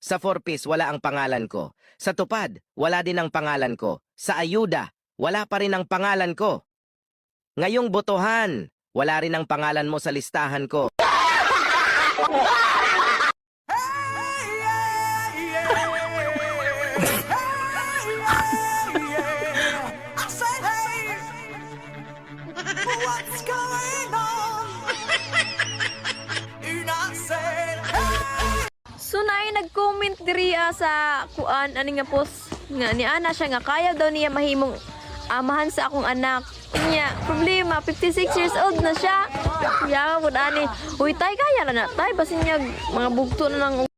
Sa 4-piece, wala ang pangalan ko. Sa tupad, wala din ang pangalan ko. Sa ayuda, wala pa rin ang pangalan ko. Ngayong botohan, wala rin ang pangalan mo sa listahan ko. What's going on? So naay nag-comment diri sa kuan ani nga post nga ni ana siya nga kaya daw niya mahimong amahan sa akong anak. Nya problema 56 years old na siya. Ya pud ani. Uy tay kaya na tay basin niya mga bugto na lang